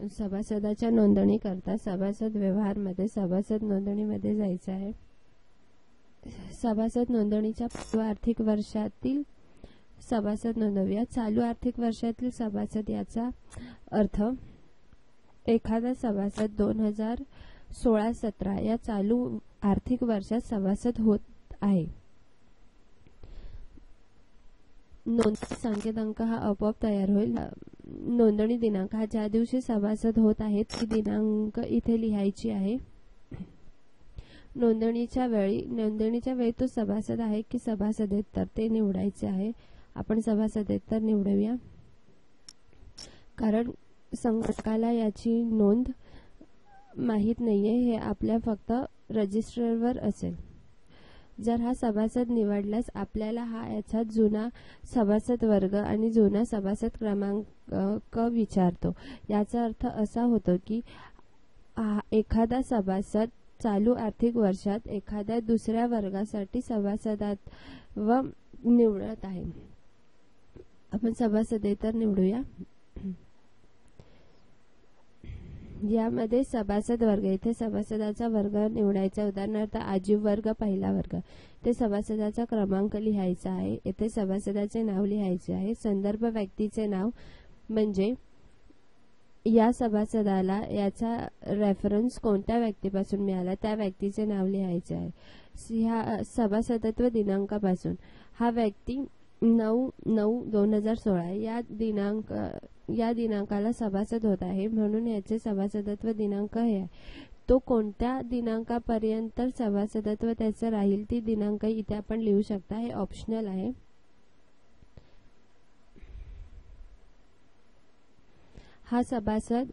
सभासदाच्या नोंदणी करता सभासद व्यवहारमध्ये सभासद नोंदणीमध्ये जायचं आहे. सभासद नोंदणीच्या चालू आर्थिक वर्षातील सभासद नोंदवूया. चालू आर्थिक वर्षातील सभासद याचा अर्थ एखादा सभासद 2016-17 या चालू आर्थिक वर्षात सभासद होत आहे. नोंदणी संकेतांक हा आपोआप तयार होईल. नोंदणी दिनांक हा ज्या दिवशी सभासद होत आहेत ती दिनांक इथे लिहायची आहे. नोंदणीच्या वेळी तो सभासद आहे की सभासदेतर ते निवडायचे आहे. आपण सभासदेतर निवडूया, कारण संघटकाला याची नोंद माहीत नाहीये, हे आपल्या फक्त रजिस्टरवर असेल. जर हा सभासद निवडल्यास आपल्याला याचा जुना सभासद वर्ग आणि जुना सभासद क्रमांक विचारतो. याचा अर्थ असा होतो की एखादा सभासद चालू आर्थिक वर्षात एखाद्या दुसऱ्या वर्गासाठी सभासदत्व निवडत आहे. आपण सभासदेतर निवडूया. यामध्ये सभासद वर्ग, इथे सभासदाचा वर्ग निवडायचा. उदाहरणार्थ आजीव वर्ग पहिला वर्ग. ते सभासदाचा क्रमांक लिहायचा आहे. येथे सभासदाचे नाव लिहायचे आहे. संदर्भ व्यक्तीचे नाव म्हणजे या सभासदाला याचा रेफरन्स कोणत्या व्यक्तीपासून मिळाला त्या व्यक्तीचे नाव लिहायचे आहे. ह्या सभासदत्व दिनांकापासून हा व्यक्ती 9/9/2016 या दिनांकाला सभासद होत आहे, म्हणून याचे सभासदत्व दिनांक हे आहे. तो कोणत्या दिनांकापर्यंत सभासदत्व त्याचं राहील ती दिनांक इथे आपण लिहू शकता. हे ऑप्शनल आहे. हा सभासद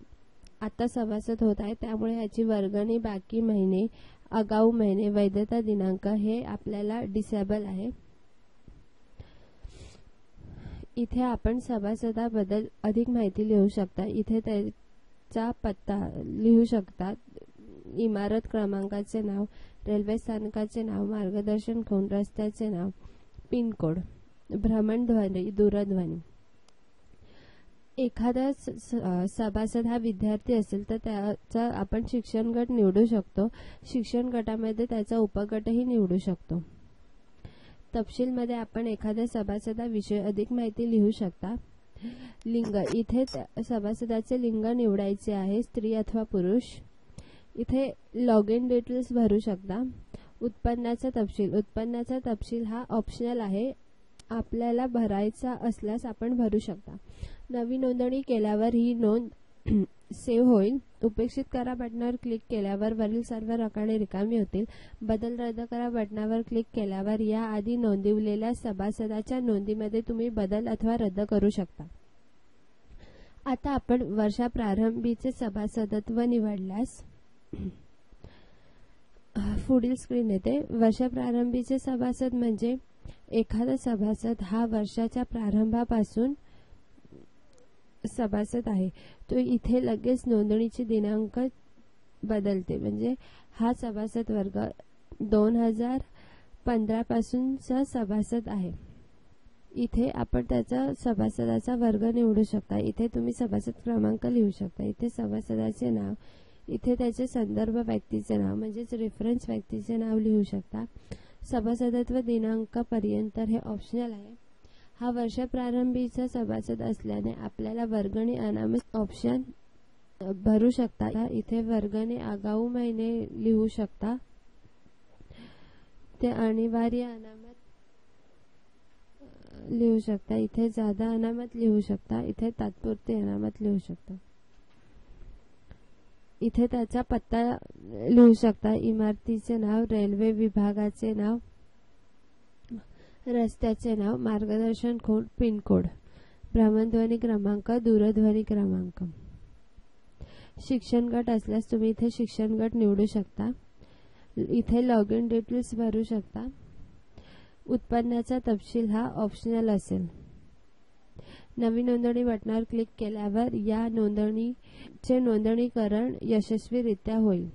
आता सभासद होत आहे, त्यामुळे याची वर्गणी बाकी महिने, आगाऊ महिने, वैधता दिनांक हे आपल्याला डिसेबल आहे. इथे आपण सभासदाबद्दल अधिक माहिती लिहू शकता. इथे त्याचा पत्ता लिहू शकता, इमारत क्रमांकाचे नाव, रेल्वे स्थानकाचे नाव, मार्गदर्शन कोड, रस्त्याचे नाव, पिनकोड, भ्रमणध्वनी, दूरध्वनी. एखादा सभासद हा विद्यार्थी असेल तर त्याचा आपण शिक्षण गट निवडू शकतो. शिक्षण गटामध्ये त्याचा उपगटही निवडू शकतो. तपशीलमध्ये आपण एखाद्या सभासदाविषयी अधिक माहिती लिहू शकता. लिंग, इथे सभासदाचे लिंग निवडायचे आहे, स्त्री अथवा पुरुष. इथे लॉग इन डिटेल्स भरू शकता. उत्पन्नाचा तपशील हा ऑप्शनल आहे, आपल्याला भरायचा असल्यास आपण भरू शकता. नवी नोंदणी केल्यावर ही नोंद सेव्ह होईल. उपेक्षित करा बटनावर क्लिक केल्यावर वरील सर्व रकाने रिकामी होतील. बदल रद्द करा बटनावर क्लिक केल्यावर या आधी नोंदविलेल्या सभासदाच्या नोंदीमध्ये तुम्ही बदल अथवा रद्द करू शकता. आता आपण वर्षाप्रारंभीचे सभासदत्व निवडल्यास पुढील स्क्रीन येते. वर्षाप्रारंभीचे सभासद म्हणजे एखादा सभासद हा वर्षाच्या प्रारंभापासून सभासद आहे. तो इथे लगेच नोंदणीची दिनांक बदलते, म्हणजे हा सभासद वर्ग 2015 पासूनचा सभासद आहे. इथे आपण त्याचा सभासदाचा वर्ग निवडू शकता. इथे तुम्ही सभासद क्रमांक लिहू शकता. इथे सभासदाचे नाव, इथे त्याचे संदर्भ व्यक्तीचे नाव म्हणजेच रेफरन्स व्यक्तीचे नाव लिहू शकता. सभासदत्व दिनांकापर्यंत हे ऑप्शनल आहे. हा वर्षाप्रारंभीचा सभासद असल्याने आपल्याला वर्गणी अनामित ऑप्शन भरू शकता. इथे वर्गणी आगाऊ महिने लिहू शकता. ते अनिवार्य अनामत लिहू शकता. इथे जादा अनामत लिहू शकता. इथे तात्पुरते अनामत लिहू शकता. इथे त्याचा पत्ता लिहू शकता, इमारतीचे नाव, रेल्वे विभागाचे नाव, रस्त्याचे नाव, मार्गदर्शन कोड, पिनकोड, भ्रमणध्वनी क्रमांक, दूरध्वनी क्रमांक. शिक्षण गट असल्यास तुम्ही इथे शिक्षण गट निवडू शकता. इथे लॉग इन डिटेल्स भरू शकता. उत्पन्नाचा तपशील हा ऑप्शनल असेल. नवीन नोंदणी बटनावर क्लिक केल्यावर या नोंदणीचे नोंदणीकरण यशस्वीरित्या होईल.